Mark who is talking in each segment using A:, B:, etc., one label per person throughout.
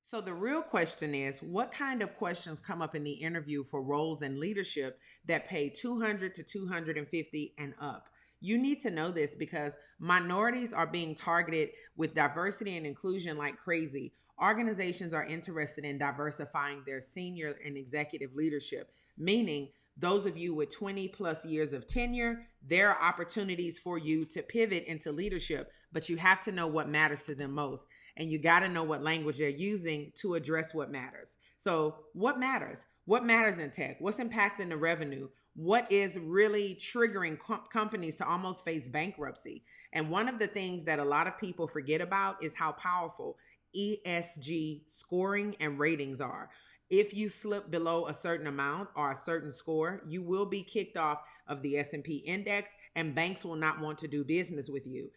A: So the real question is, what kind of questions come up in the interview for roles in leadership that pay 200 to 250 and up? You need to know this because minorities are being targeted with diversity and inclusion like crazy. Organizations are interested in diversifying their senior and executive leadership, meaning those of you with 20 plus years of tenure, there are opportunities for you to pivot into leadership, but you have to know what matters to them most. And you got to know what language they're using to address what matters. So, what matters? What matters in tech? What's impacting the revenue? What is really triggering companies to almost face bankruptcy? And one of the things that a lot of people forget about is how powerful ESG scoring and ratings are. If you slip below a certain amount or a certain score, you will be kicked off of the S&P index and banks will not want to do business with you.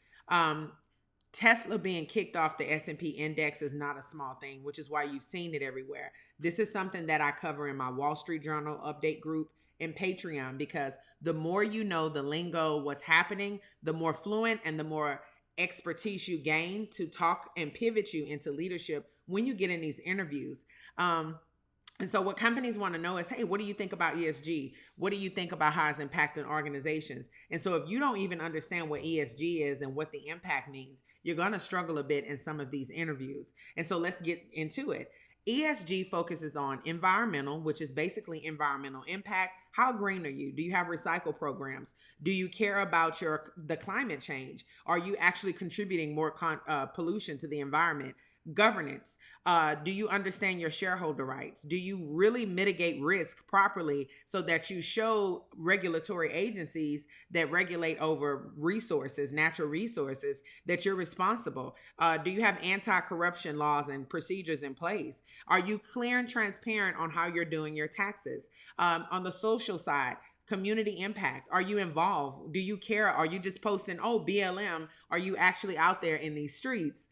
A: Tesla being kicked off the S&P index is not a small thing, which is why you've seen it everywhere. This is something that I cover in my Wall Street Journal update group and Patreon, because the more you know the lingo, what's happening, the more fluent and the more expertise you gain to talk and pivot you into leadership when you get in these interviews. And so what companies want to know is, hey, what do you think about ESG? What do you think about how it's impacting organizations? And so if you don't even understand what ESG is and what the impact means, you're going to struggle a bit in some of these interviews. And so let's get into it. ESG focuses on environmental, which is basically environmental impact. How green are you? Do you have recycle programs? Do you care about the climate change? Are you actually contributing more pollution to the environment? Governance. Do you understand your shareholder rights? Do you really mitigate risk properly so that you show regulatory agencies that regulate over resources, natural resources, that you're responsible? Do you have anti-corruption laws and procedures in place? Are you clear and transparent on how you're doing your taxes? On the social side, community impact. Are you involved? Do you care? Are you just posting, oh, BLM? Are you actually out there in these streets?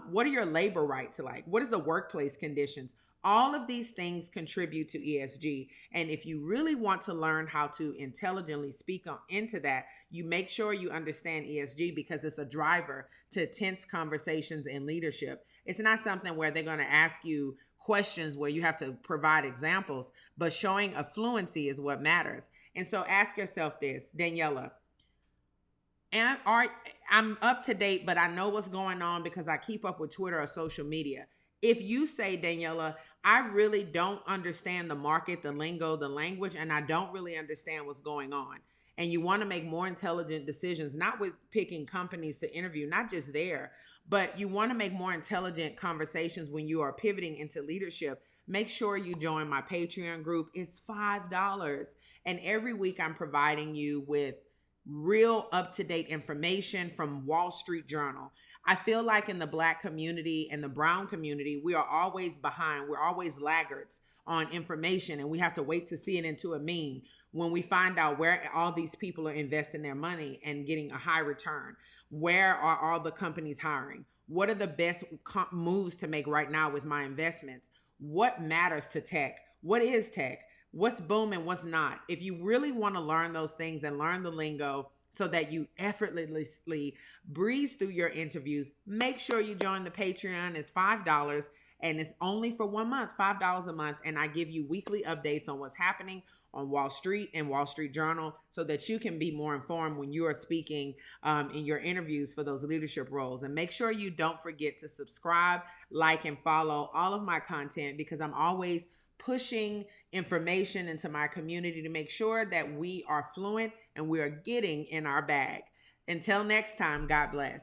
A: What are your labor rights like? What is the workplace conditions? All of these things contribute to ESG. And if you really want to learn how to intelligently speak into that, you make sure you understand ESG because it's a driver to tense conversations in leadership. It's not something where they're going to ask you questions where you have to provide examples, but showing a fluency is what matters. And so ask yourself this, Daniela, and I'm up to date, but I know what's going on because I keep up with Twitter or social media. If you say, Daniela, I really don't understand the market, the lingo, the language, and I don't really understand what's going on, and you want to make more intelligent decisions, not with picking companies to interview, not just there, but you want to make more intelligent conversations when you are pivoting into leadership, make sure you join my Patreon group. It's $5. And every week I'm providing you with real up-to-date information from Wall Street Journal. I feel like in the Black community and the brown community, we are always behind. We're always laggards on information, and we have to wait to see it into a meme when we find out where all these people are investing their money and getting a high return. Where are all the companies hiring? What are the best moves to make right now with my investments? What matters to tech? What is tech? What's booming, what's not? If you really want to learn those things and learn the lingo so that you effortlessly breeze through your interviews, make sure you join the Patreon. It's $5 and it's only for 1 month, $5 a month. And I give you weekly updates on what's happening on Wall Street and Wall Street Journal so that you can be more informed when you are speaking in your interviews for those leadership roles. And make sure you don't forget to subscribe, like, and follow all of my content because I'm always pushing information into my community to make sure that we are fluent and we are getting in our bag. Until next time, God bless.